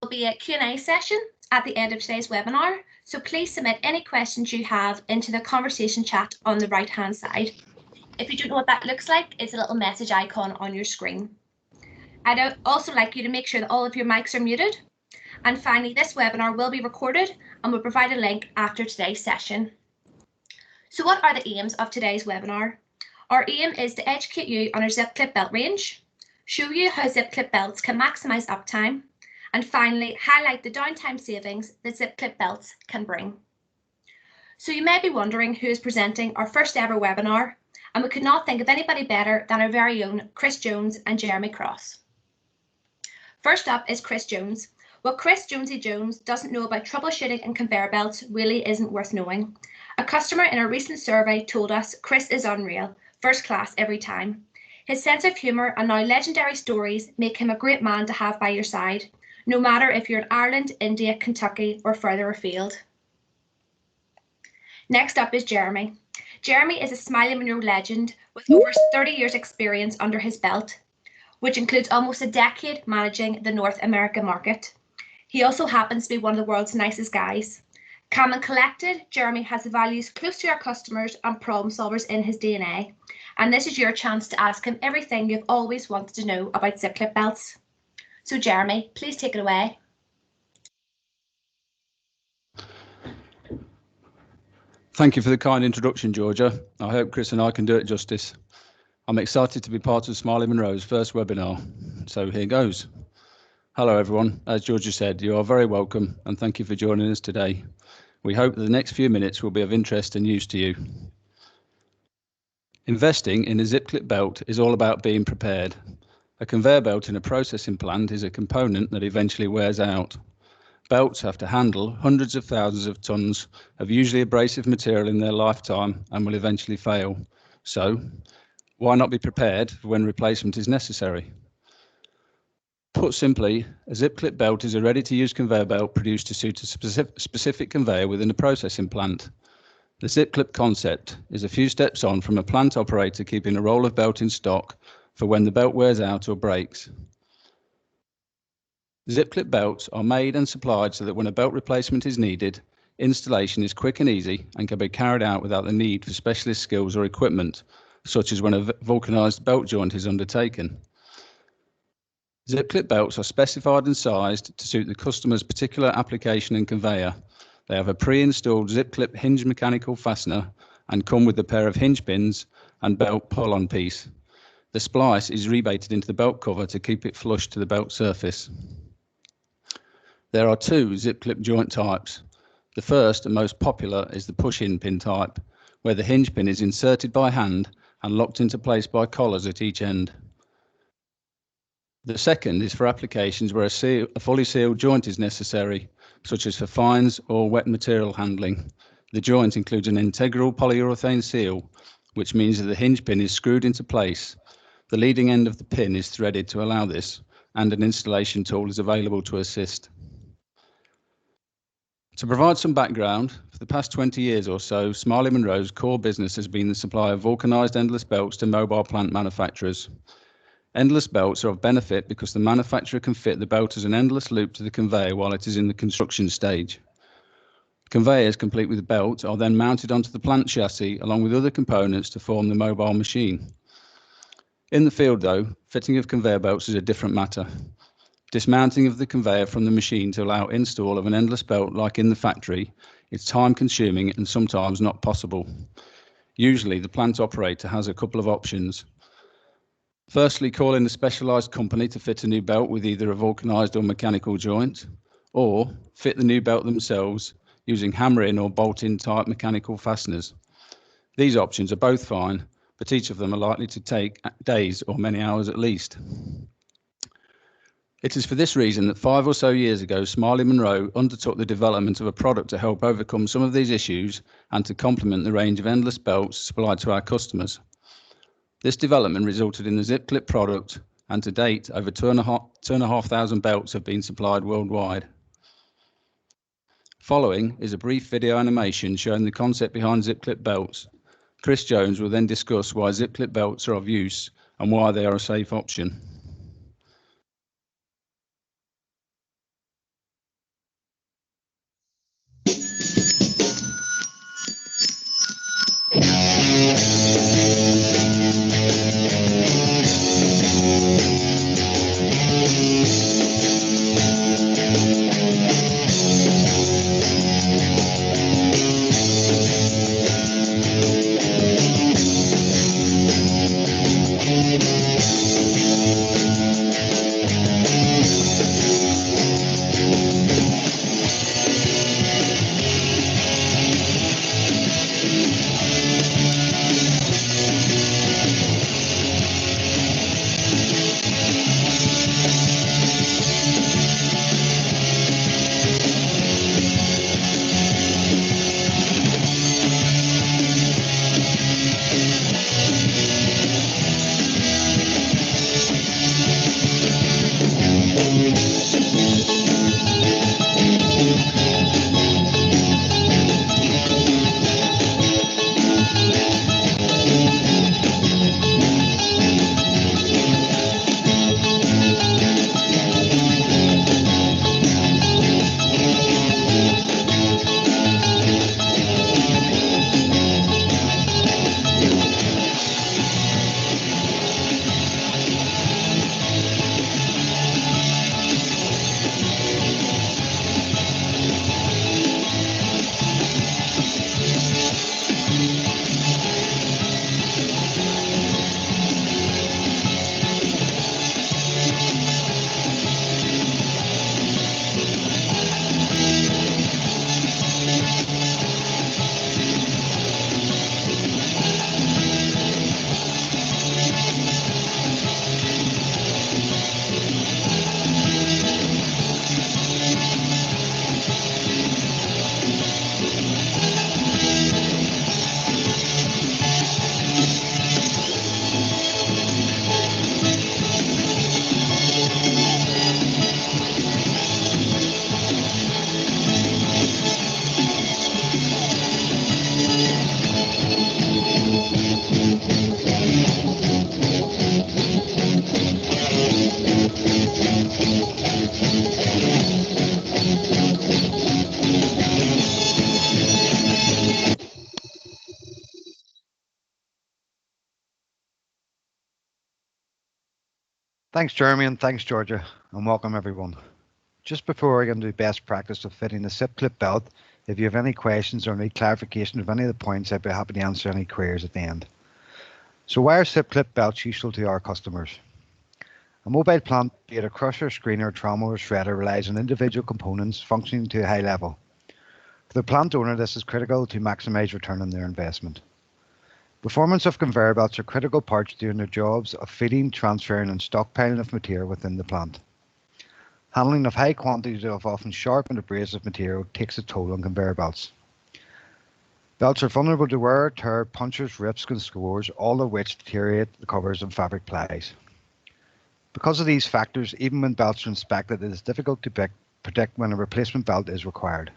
will be a Q&A session at the end of today's webinar, so please submit any questions you have into the conversation chat on the right-hand side. If you don't know what that looks like, it's a little message icon on your screen. I'd also like you to make sure that all of your mics are muted. And finally, this webinar will be recorded and we'll provide a link after today's session. So what are the aims of today's webinar? Our aim is to educate you on our zip clip belt range, show you how zip clip belts can maximise uptime, and finally highlight the downtime savings that zip clip belts can bring. So you may be wondering who is presenting our first ever webinar, and we could not think of anybody better than our very own Chris Jones and Jeremy Cross. First up is Chris Jones. What Chris Jonesy Jones doesn't know about troubleshooting and conveyor belts really isn't worth knowing. A customer in a recent survey told us Chris is unreal, first class every time. His sense of humour and now legendary stories make him a great man to have by your side, no matter if you're in Ireland, India, Kentucky or further afield. Next up is Jeremy. Jeremy is a Smiley Monroe legend with over 30 years experience under his belt, which includes almost a decade managing the North American market. He also happens to be one of the world's nicest guys. Calm and collected, Jeremy has the values close to our customers and problem solvers in his DNA. And this is your chance to ask him everything you've always wanted to know about zip clip belts. So Jeremy, please take it away. Thank you for the kind introduction, Georgia. I hope Chris and I can do it justice. I'm excited to be part of Smiley Monroe's first webinar. So here goes. Hello everyone. As Georgia said, you are very welcome and thank you for joining us today. We hope that the next few minutes will be of interest and use to you. Investing in a zip clip belt is all about being prepared. A conveyor belt in a processing plant is a component that eventually wears out. Belts have to handle hundreds of thousands of tons of usually abrasive material in their lifetime and will eventually fail. So, why not be prepared for when replacement is necessary? Put simply, a zip clip belt is a ready-to-use conveyor belt produced to suit a specific conveyor within a processing plant. The zip clip concept is a few steps on from a plant operator keeping a roll of belt in stock for when the belt wears out or breaks. Zip clip belts are made and supplied so that when a belt replacement is needed, installation is quick and easy and can be carried out without the need for specialist skills or equipment, such as when a vulcanized belt joint is undertaken. Zip clip belts are specified and sized to suit the customer's particular application and conveyor. They have a pre-installed zip clip hinge mechanical fastener and come with a pair of hinge pins and belt pull-on piece. The splice is rebated into the belt cover to keep it flush to the belt surface. There are two zip clip joint types. The first and most popular is the push-in pin type, where the hinge pin is inserted by hand and locked into place by collars at each end. The second is for applications where a fully sealed joint is necessary, such as for fines or wet material handling. The joint includes an integral polyurethane seal, which means that the hinge pin is screwed into place. The leading end of the pin is threaded to allow this, and an installation tool is available to assist. To provide some background, for the past 20 years or so, Smiley Monroe's core business has been the supply of vulcanized endless belts to mobile plant manufacturers. Endless belts are of benefit because the manufacturer can fit the belt as an endless loop to the conveyor while it is in the construction stage. Conveyors complete with the belt are then mounted onto the plant chassis along with other components to form the mobile machine. In the field though, fitting of conveyor belts is a different matter. Dismounting of the conveyor from the machine to allow install of an endless belt like in the factory is time consuming and sometimes not possible. Usually the plant operator has a couple of options. Firstly, call in a specialised company to fit a new belt with either a vulcanised or mechanical joint, or fit the new belt themselves using hammer-in or bolt-in type mechanical fasteners. These options are both fine, but each of them are likely to take days or many hours at least. It is for this reason that 5 or so years ago, Smiley Monroe undertook the development of a product to help overcome some of these issues and to complement the range of endless belts supplied to our customers. This development resulted in the zip clip product, and to date, over 2,500 belts have been supplied worldwide. Following is a brief video animation showing the concept behind zip clip belts. Chris Jones will then discuss why zip clip belts are of use and why they are a safe option. Thanks, Jeremy, and thanks, Georgia, and welcome everyone. Just before I get into best practice of fitting the zip clip belt, if you have any questions or need clarification of any of the points, I'd be happy to answer any queries at the end. So why are zip clip belts useful to our customers? A mobile plant, be it a crusher, screener, trommel or shredder, relies on individual components functioning to a high level. For the plant owner, this is critical to maximise return on their investment. Performance of conveyor belts are critical parts doing their jobs of feeding, transferring and stockpiling of material within the plant. Handling of high quantities of often sharp and abrasive material takes a toll on conveyor belts. Belts are vulnerable to wear, tear, punctures, rips and scores, all of which deteriorate the covers and fabric plies. Because of these factors, even when belts are inspected, it is difficult to predict when a replacement belt is required.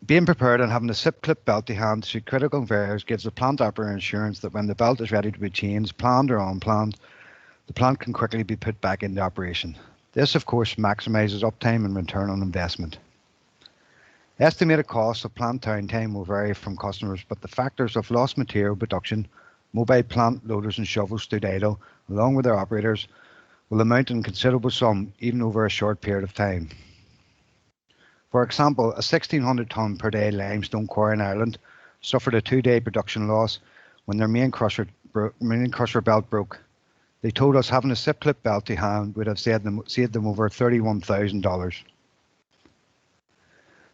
Being prepared and having a zip clip belt to hand through critical conveyors gives the plant operator assurance that when the belt is ready to be changed, planned or unplanned, the plant can quickly be put back into operation. This, of course, maximises uptime and return on investment. Estimated costs of plant downtime will vary from customers, but the factors of lost material production, mobile plant loaders and shovels stood idle, along with their operators, will amount in considerable sum even over a short period of time. For example, a 1,600 tonne per day limestone quarry in Ireland suffered a 2-day production loss when their main crusher belt broke. They told us having a zip clip belt to hand would have saved them over $31,000.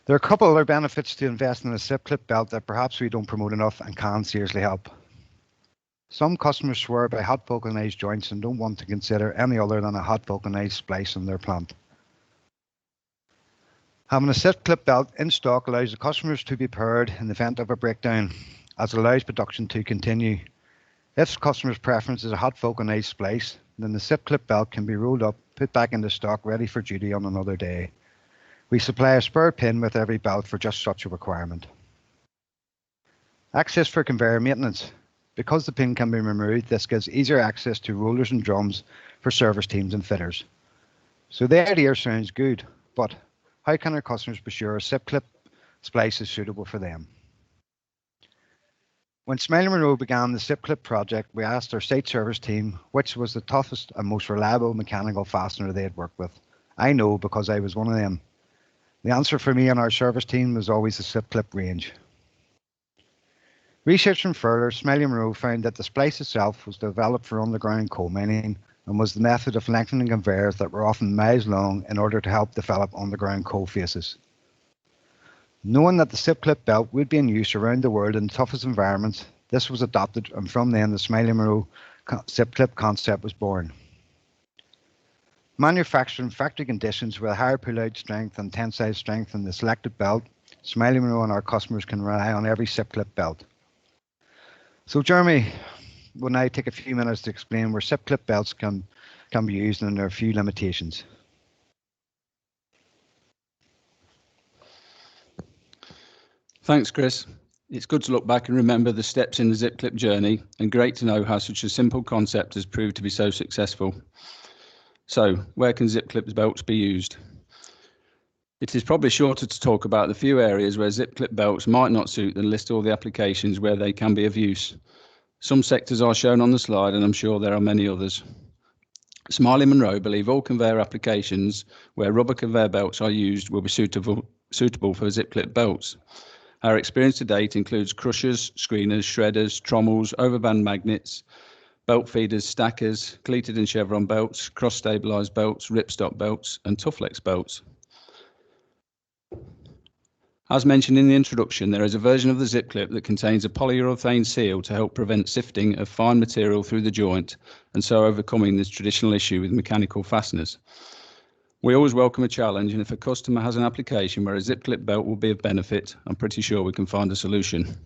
There are a couple other benefits to investing in a zip clip belt that perhaps we don't promote enough and can seriously help. Some customers swear by hot vulcanized joints and don't want to consider any other than a hot vulcanized splice in their plant. Having a zip clip belt in stock allows the customers to be prepared in the event of a breakdown, as it allows production to continue. If the customer's preference is a hot vulcanized splice, then the zip clip belt can be rolled up, put back into stock, ready for duty on another day. We supply a spare pin with every belt for just such a requirement. Access for conveyor maintenance. Because the pin can be removed, this gives easier access to rollers and drums for service teams and fitters. So the idea sounds good, but how can our customers be sure a zip clip splice is suitable for them? When Smiley Monroe began the zip clip project, we asked our site service team which was the toughest and most reliable mechanical fastener they had worked with. I know because I was one of them. The answer for me and our service team was always the zip clip range. Researching further, Smiley Monroe found that the splice itself was developed for underground coal mining and was the method of lengthening conveyors that were often miles long in order to help develop underground coal faces. Knowing that the zip clip belt would be in use around the world in the toughest environments, this was adopted, and from then the Smiley Monroe zip clip concept was born. Manufactured in factory conditions with higher pull-out strength and tensile strength in the selected belt, Smiley Monroe and our customers can rely on every zip clip belt. So Jeremy will now take a few minutes to explain where zip clip belts can be used and there are a few limitations. Thanks, Chris. It's good to look back and remember the steps in the zip clip journey, and great to know how such a simple concept has proved to be so successful. So, where can zip clip belts be used? It is probably shorter to talk about the few areas where zip clip belts might not suit than list all the applications where they can be of use. Some sectors are shown on the slide, and I'm sure there are many others. Smiley Monroe believe all conveyor applications where rubber conveyor belts are used will be suitable for zip clip belts. Our experience to date includes crushers, screeners, shredders, trommels, overband magnets, belt feeders, stackers, cleated and chevron belts, cross-stabilized belts, ripstop belts, and Toughlex belts. As mentioned in the introduction, there is a version of the zip clip that contains a polyurethane seal to help prevent sifting of fine material through the joint, and so overcoming this traditional issue with mechanical fasteners. We always welcome a challenge, and if a customer has an application where a zip clip belt will be of benefit, I'm pretty sure we can find a solution.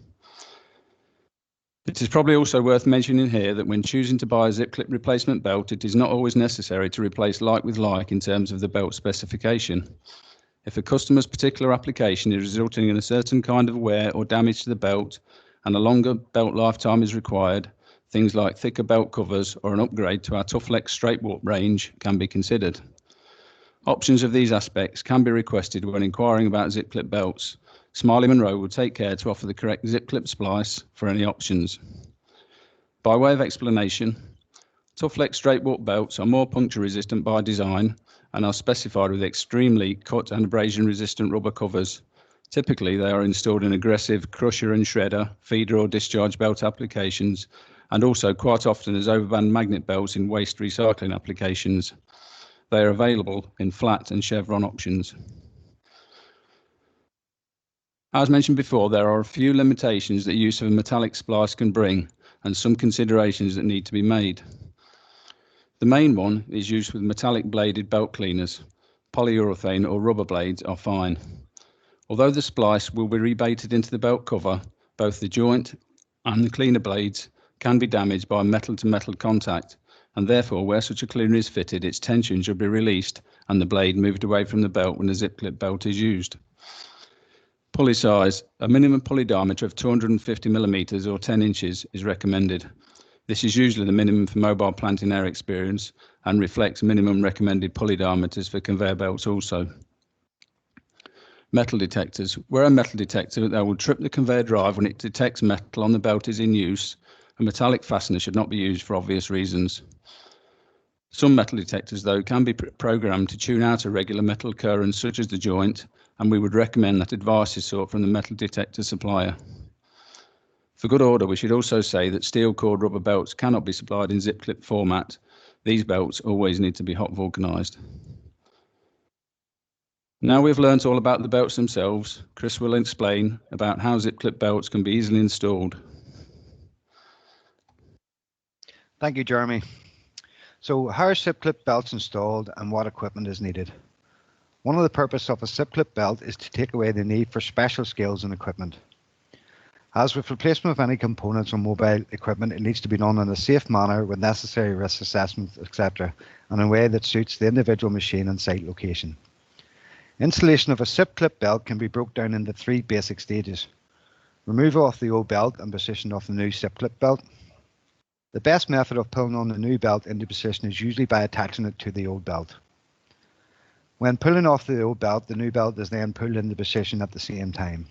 It is probably also worth mentioning here that when choosing to buy a zip clip replacement belt, it is not always necessary to replace like with like in terms of the belt specification. If a customer's particular application is resulting in a certain kind of wear or damage to the belt and a longer belt lifetime is required, things like thicker belt covers or an upgrade to our Toughlex straight warp range can be considered. Options of these aspects can be requested when inquiring about zip clip belts. Smiley Monroe will take care to offer the correct zip clip splice for any options. By way of explanation, Toughlex straight walk belts are more puncture resistant by design and are specified with extremely cut and abrasion resistant rubber covers. Typically, they are installed in aggressive crusher and shredder, feeder or discharge belt applications, and also quite often as overband magnet belts in waste recycling applications. They are available in flat and chevron options. As mentioned before, there are a few limitations that use of a metallic splice can bring, and some considerations that need to be made. The main one is use with metallic bladed belt cleaners. Polyurethane or rubber blades are fine. Although the splice will be rebaited into the belt cover, both the joint and the cleaner blades can be damaged by metal-to-metal contact, and therefore where such a cleaner is fitted, its tension should be released and the blade moved away from the belt when the zip clip belt is used. Pulley size. A minimum pulley diameter of 250 millimeters or 10 inches is recommended. This is usually the minimum for mobile plant in our experience and reflects minimum recommended pulley diameters for conveyor belts also. Metal detectors. Where a metal detector that will trip the conveyor drive when it detects metal on the belt is in use, a metallic fastener should not be used for obvious reasons. Some metal detectors, though, can be programmed to tune out a regular metal occurrence such as the joint, and we would recommend that advice is sought from the metal detector supplier. For good order, we should also say that steel cord rubber belts cannot be supplied in zip clip format. These belts always need to be hot vulcanized. Now we've learnt all about the belts themselves, Chris will explain about how zip clip belts can be easily installed. Thank you, Jeremy. So how are zip clip belts installed and what equipment is needed? One of the purposes of a zip clip belt is to take away the need for special skills and equipment. As with replacement of any components or mobile equipment, it needs to be done in a safe manner with necessary risk assessments, etc., and in a way that suits the individual machine and site location. Installation of a zip clip belt can be broken down into 3 basic stages. Removal of the old belt and position of the new zip clip belt. The best method of pulling on the new belt into position is usually by attaching it to the old belt. When pulling off the old belt, the new belt is then pulled into position at the same time.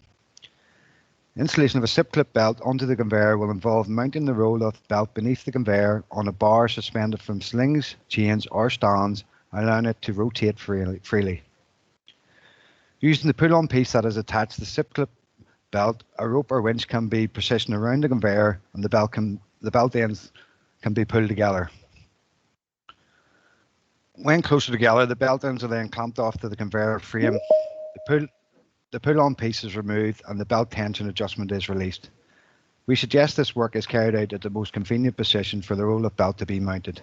Installation of a zip clip belt onto the conveyor will involve mounting the roll of belt beneath the conveyor on a bar suspended from slings, chains or stands, allowing it to rotate freely. Using the pull-on piece that is attached to the zip clip belt, a rope or winch can be positioned around the conveyor and the belt ends can be pulled together. When closer together, the belt ends are then clamped off to the conveyor frame. The pull-on piece is removed and the belt tension adjustment is released. We suggest this work is carried out at the most convenient position for the roll of belt to be mounted.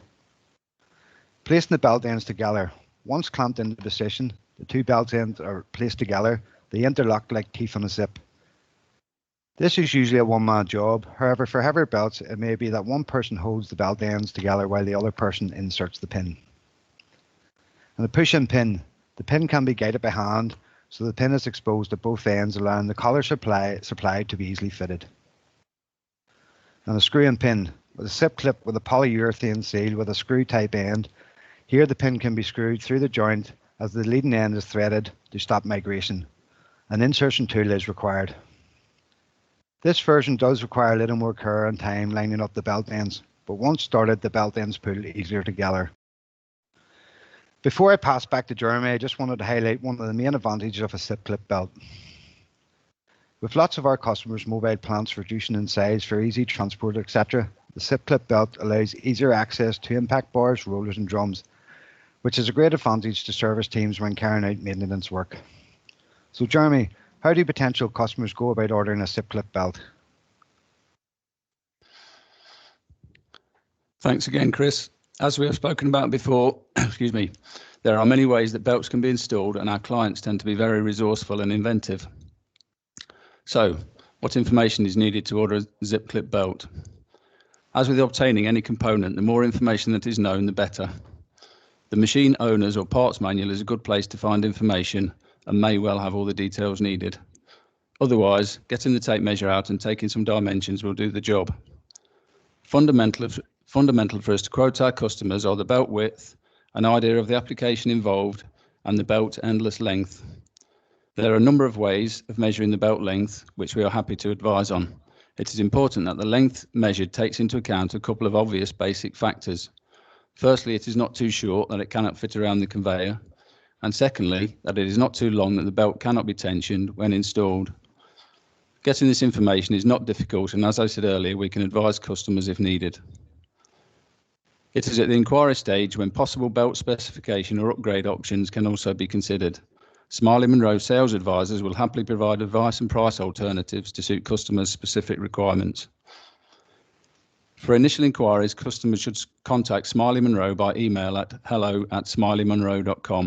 Placing the belt ends together. Once clamped into position, the 2 belt ends are placed together. They interlock like teeth on a zip. This is usually a one-man job. However, for heavier belts, it may be that one person holds the belt ends together while the other person inserts the pin. And the push-in pin. The pin can be guided by hand, so the pin is exposed at both ends, allowing the collar supply to be easily fitted. And the screw-in pin. With a zip clip with a polyurethane seal with a screw-type end. Here the pin can be screwed through the joint as the leading end is threaded to stop migration. An insertion tool is required. This version does require a little more care and time lining up the belt ends, but once started, the belt ends pull easier together. Before I pass back to Jeremy, I just wanted to highlight one of the main advantages of a zip clip belt. With lots of our customers' mobile plants reducing in size for easy transport, etc., the zip clip belt allows easier access to impact bars, rollers and drums, which is a great advantage to service teams when carrying out maintenance work. So Jeremy, how do potential customers go about ordering a zip clip belt? Thanks again, Chris. As we have spoken about before, excuse me, there are many ways that belts can be installed and our clients tend to be very resourceful and inventive. So, what information is needed to order a zip clip belt? As with obtaining any component, the more information that is known, the better. The machine owners or parts manual is a good place to find information and may well have all the details needed. Otherwise, getting the tape measure out and taking some dimensions will do the job. Fundamental for us to quote our customers are the belt width, an idea of the application involved, and the belt endless length. There are a number of ways of measuring the belt length, which we are happy to advise on. It is important that the length measured takes into account a couple of obvious basic factors. Firstly, it is not too short that it cannot fit around the conveyor, and secondly, that it is not too long that the belt cannot be tensioned when installed. Getting this information is not difficult, and as I said earlier, we can advise customers if needed. It is at the inquiry stage when possible belt specification or upgrade options can also be considered. Smiley Monroe sales advisors will happily provide advice and price alternatives to suit customers' specific requirements. For initial inquiries, customers should contact Smiley Monroe by email at hello@smileymonroe.com.